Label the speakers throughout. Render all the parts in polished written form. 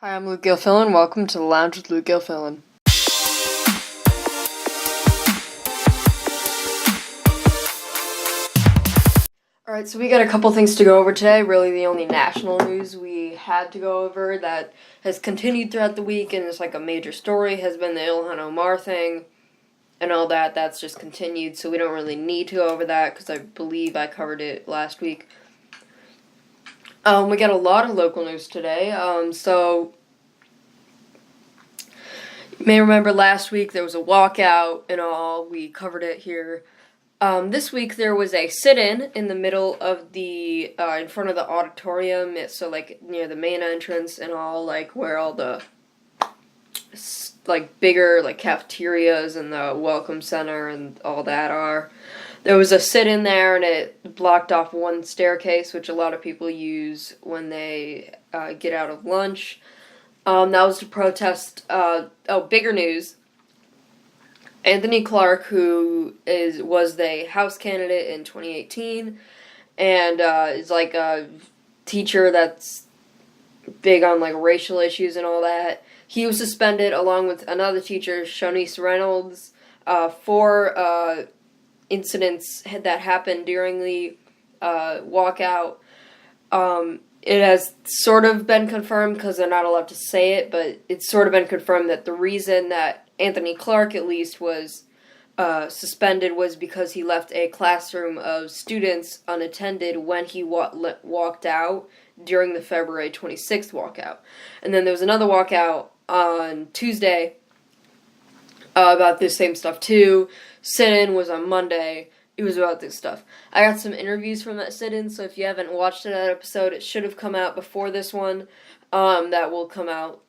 Speaker 1: Hi, I'm Luke Gilfillan. Welcome to the Lounge with Luke Gilfillan. Alright, so we got a couple things to go over today. Really, the only national news we had to go over that has continued throughout the week and is like a major story has been the Ilhan Omar thing and all that. That's just continued, so we don't really need to go over that because I believe I covered it last week. We got a lot of local news today. So you may remember last week there was a walkout and all. We covered it here. This week there was a sit-in in the middle of the, in front of the auditorium, so like near the main entrance and all, like where all the, like bigger like cafeterias and the welcome center and all that are. There was a sit-in there and it blocked off one staircase, which a lot of people use when they get out of lunch. That was to protest, bigger news. Anthony Clark, who was the House candidate in 2018, and is like a teacher that's big on like racial issues and all that. He was suspended along with another teacher, Shanice Reynolds, for incidents that happened during the walkout. It has sort of been confirmed, because they're not allowed to say it, but it's sort of been confirmed that the reason that Anthony Clark, at least, was suspended was because he left a classroom of students unattended when he walked out during the February 26th walkout. And then there was another walkout on Tuesday about this same stuff, too. Sit-in was on Monday. It was about this stuff. I got some interviews from that sit-in, so if you haven't watched that episode, it should have come out before this one. That will come out,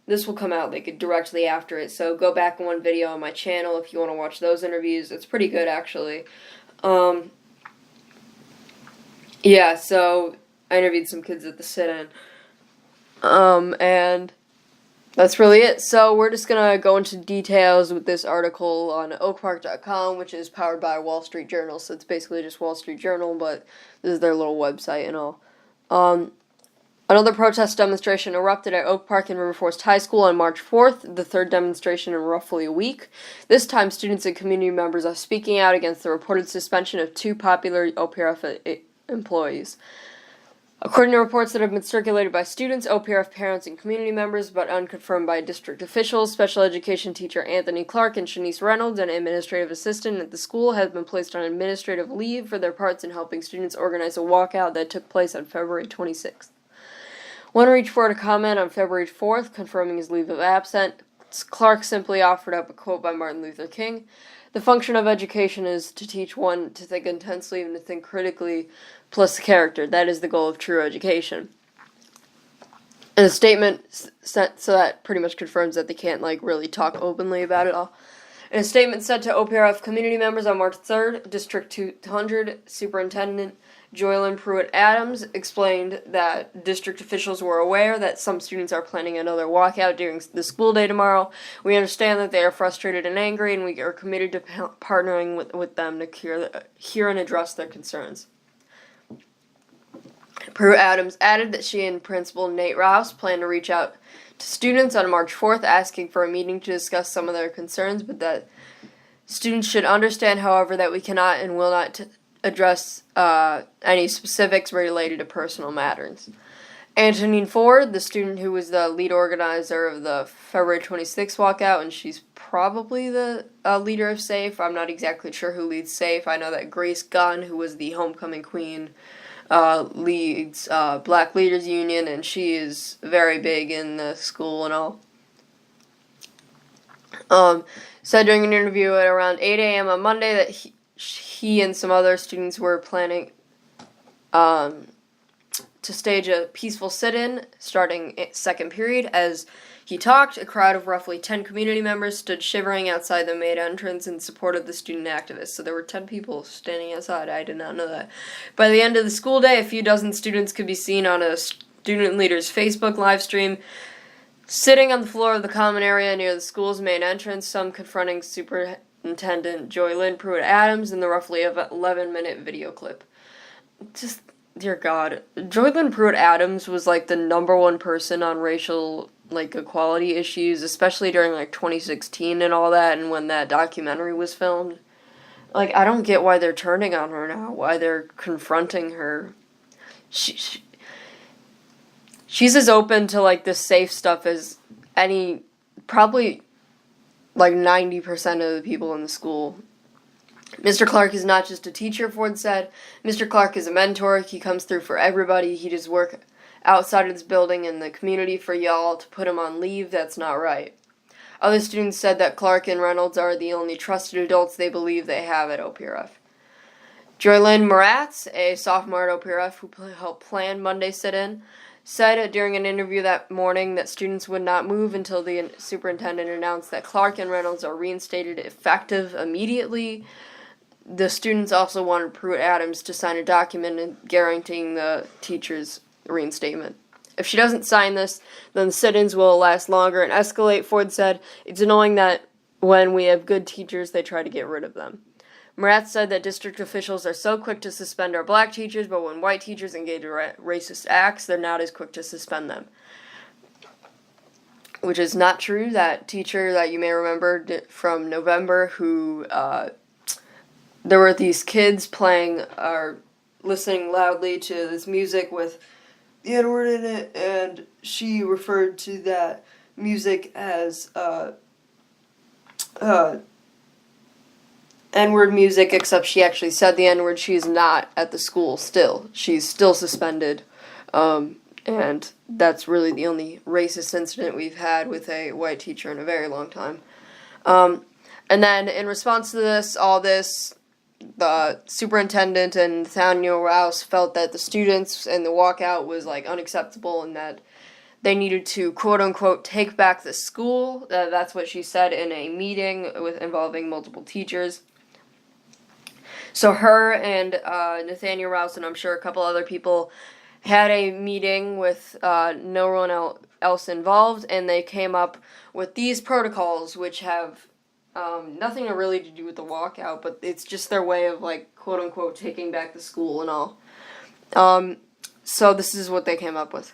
Speaker 1: this will come out, directly after it. So go back in one video on my channel if you want to watch those interviews. It's pretty good, actually. Yeah, so I interviewed some kids at the sit-in. And that's really it. So we're just going to go into details with this article on oakpark.com, which is powered by Wall Street Journal. So it's basically just Wall Street Journal, but this is their little website and all. Another protest demonstration erupted at Oak Park in River Forest High School on March 4th, the third demonstration in roughly a week. This time, students and community members are speaking out against the reported suspension of two popular OPRF employees. According to reports that have been circulated by students, OPRF parents, and community members, but unconfirmed by district officials, special education teacher Anthony Clark and Shanice Reynolds, an administrative assistant at the school, have been placed on administrative leave for their parts in helping students organize a walkout that took place on February 26th. One reached for a comment on February 4th, confirming his leave of absence. Clark simply offered up a quote by Martin Luther King. The function of education is to teach one to think intensely and to think critically, plus character. That is the goal of true education. And a statement sent, so that pretty much confirms that they can't really talk openly about it all. In a statement sent to OPRF community members on March 3rd, District 200 Superintendent Joylyn Pruitt-Adams explained that district officials were aware that some students are planning another walkout during the school day tomorrow. We understand that they are frustrated and angry, and we are committed to partnering with them to hear and address their concerns. Pruitt-Adams added that she and Principal Nate Rouse plan to reach out to students on March 4th asking for a meeting to discuss some of their concerns, but that students should understand, however, that we cannot and will not address any specifics related to personal matters. Antonine Ford, the student who was the lead organizer of the February 26th walkout, and she's probably the leader of SAFE. I'm not exactly sure who leads SAFE. I know that Grace Gunn, who was the homecoming queen, leads Black Leaders Union, and she is very big in the school and all. Said during an interview at around 8 a.m. on Monday that he and some other students were planning to stage a peaceful sit-in starting second period. As he talked, a crowd of roughly 10 community members stood shivering outside the main entrance in support of the student activists. So there were 10 people standing outside. I did not know that. By the end of the school day, a few dozen students could be seen on a student leader's Facebook live stream sitting on the floor of the common area near the school's main entrance, some confronting Superintendent Joylyn Pruitt-Adams in the roughly 11-minute video clip. Just dear God, Joylyn Pruitt-Adams was like the number one person on racial like equality issues, especially during like 2016 and all that, and when that documentary was filmed. Like, I don't get why they're turning on her now, why they're confronting her. She's as open to like this safe stuff as any, probably like 90% of the people in the school. Mr. Clark is not just a teacher, Ford said. Mr. Clark is a mentor. He comes through for everybody. He does work outside of this building in the community for y'all. To put him on leave, that's not right. Other students said that Clark and Reynolds are the only trusted adults they believe they have at OPRF. Joylyn Moratz, a sophomore at OPRF who helped plan Monday's sit-in, said during an interview that morning that students would not move until the superintendent announced that Clark and Reynolds are reinstated effective immediately. The students also wanted Pruitt-Adams to sign a document guaranteeing the teacher's reinstatement. If she doesn't sign this, then the sit-ins will last longer and escalate, Ford said. It's annoying that when we have good teachers, they try to get rid of them. Moratz said that district officials are so quick to suspend our black teachers, but when white teachers engage in racist acts, they're not as quick to suspend them. Which is not true. That teacher that you may remember from November who, there were these kids playing or listening loudly to this music with the N-word in it, and she referred to that music as N-word music, except she actually said the N-word. She's not at the school still. She's still suspended, and that's really the only racist incident we've had with a white teacher in a very long time. And then in response to all this, the superintendent and Nathaniel Rouse felt that the students and the walkout was like unacceptable and that they needed to quote unquote take back the school. That's what she said in a meeting involving multiple teachers. So her and Nathaniel Rouse and I'm sure a couple other people had a meeting with no one else involved, and they came up with these protocols which have nothing really to do with the walkout, but it's just their way of, like, quote-unquote, taking back the school and all. So this is what they came up with.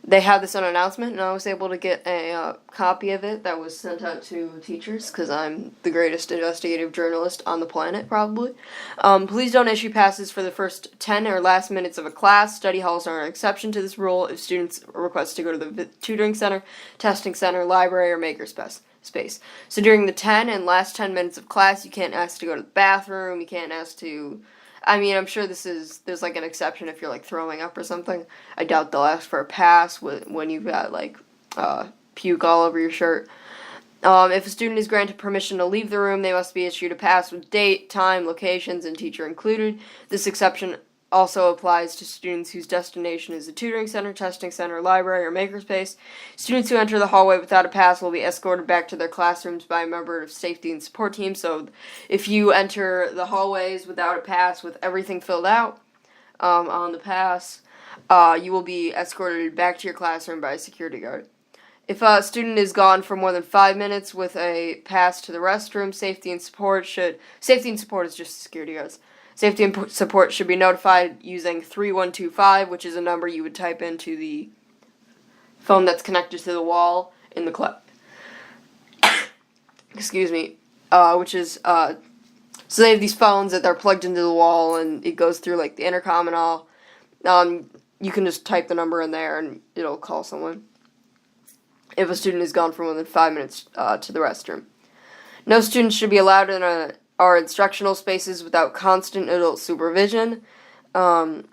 Speaker 1: They had this on announcement, and I was able to get a copy of it that was sent out to teachers, because I'm the greatest investigative journalist on the planet, probably. Please don't issue passes for the first 10 or last minutes of a class. Study halls are an exception to this rule if students request to go to the tutoring center, testing center, library, or makerspace. So during the 10 and last 10 minutes of class, you can't ask to go to the bathroom, you can't ask to... I mean, I'm sure there's like an exception if you're like throwing up or something. I doubt they'll ask for a pass when you've got like puke all over your shirt. If a student is granted permission to leave the room, they must be issued a pass with date, time, locations, and teacher included. This exception also applies to students whose destination is a tutoring center, testing center, library, or makerspace. Students who enter the hallway without a pass will be escorted back to their classrooms by a member of safety and support team. So if you enter the hallways without a pass with everything filled out on the pass, you will be escorted back to your classroom by a security guard. If a student is gone for more than 5 minutes with a pass to the restroom, safety and support is just security guards. Safety and support should be notified using 3125, which is a number you would type into the phone that's connected to the wall in the class. Excuse me. Which is, so they have these phones that they're plugged into the wall, and it goes through, like, the intercom and all. You can just type the number in there, and it'll call someone if a student is gone for more than 5 minutes to the restroom. No students should be allowed in our instructional spaces without constant adult supervision. I'm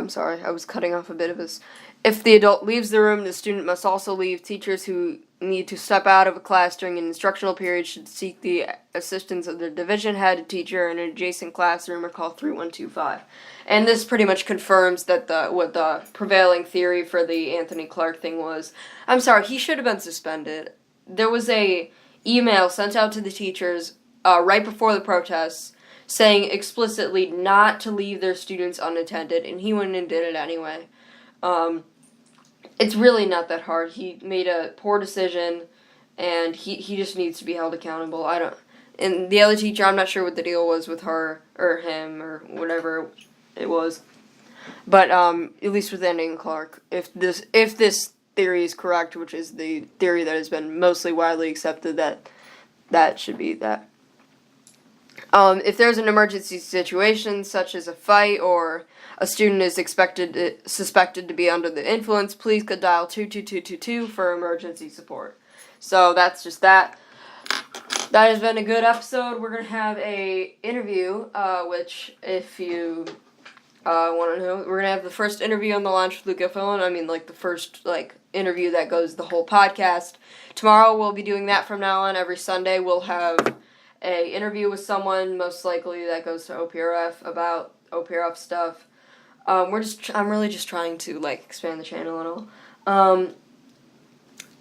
Speaker 1: sorry, I was cutting off a bit of this. If the adult leaves the room, the student must also leave. Teachers who need to step out of a class during an instructional period should seek the assistance of the division head teacher in an adjacent classroom or call 3125. And this pretty much confirms that what the prevailing theory for the Anthony Clark thing was. I'm sorry, he should have been suspended. There was a email sent out to the teachers right before the protests saying explicitly not to leave their students unattended, and he went and did it anyway. It's really not that hard. He made a poor decision, and he just needs to be held accountable. and the other teacher, I'm not sure what the deal was with her or him or whatever it was. But at least with Andy and Clark, if this theory is correct, which is the theory that has been mostly widely accepted, that should be that. If there's an emergency situation, such as a fight or a student is suspected to be under the influence, please could dial 22222 for emergency support. So that's just that. That has been a good episode. We're going to have a interview, which if you want to know, we're going to have the first interview on the launch with Gilfillan. I mean, like, the first, like, interview that goes the whole podcast. Tomorrow we'll be doing that from now on. Every Sunday we'll have a interview with someone, most likely that goes to OPRF, about OPRF stuff. I'm really just trying to, like, expand the channel and all.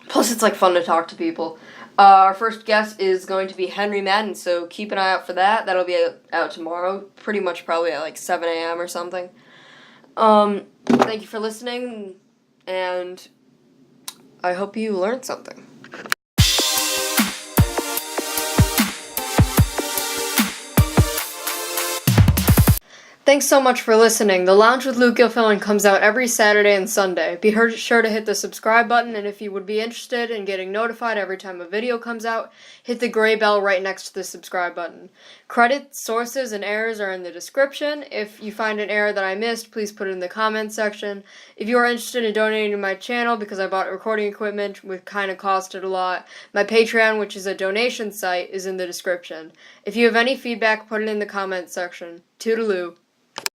Speaker 1: Plus it's, like, fun to talk to people. Our first guest is going to be Henry Madden, so keep an eye out for that. That'll be out tomorrow, pretty much probably at, like, 7 a.m. or something. Thank you for listening, and I hope you learned something. Thanks so much for listening. The Lounge with Luke Gilfillan comes out every Saturday and Sunday. Be sure to hit the subscribe button, and if you would be interested in getting notified every time a video comes out, hit the gray bell right next to the subscribe button. Credits, sources, and errors are in the description. If you find an error that I missed, please put it in the comments section. If you are interested in donating to my channel, because I bought recording equipment, which kind of costed a lot, my Patreon, which is a donation site, is in the description. If you have any feedback, put it in the comments section. Toodaloo.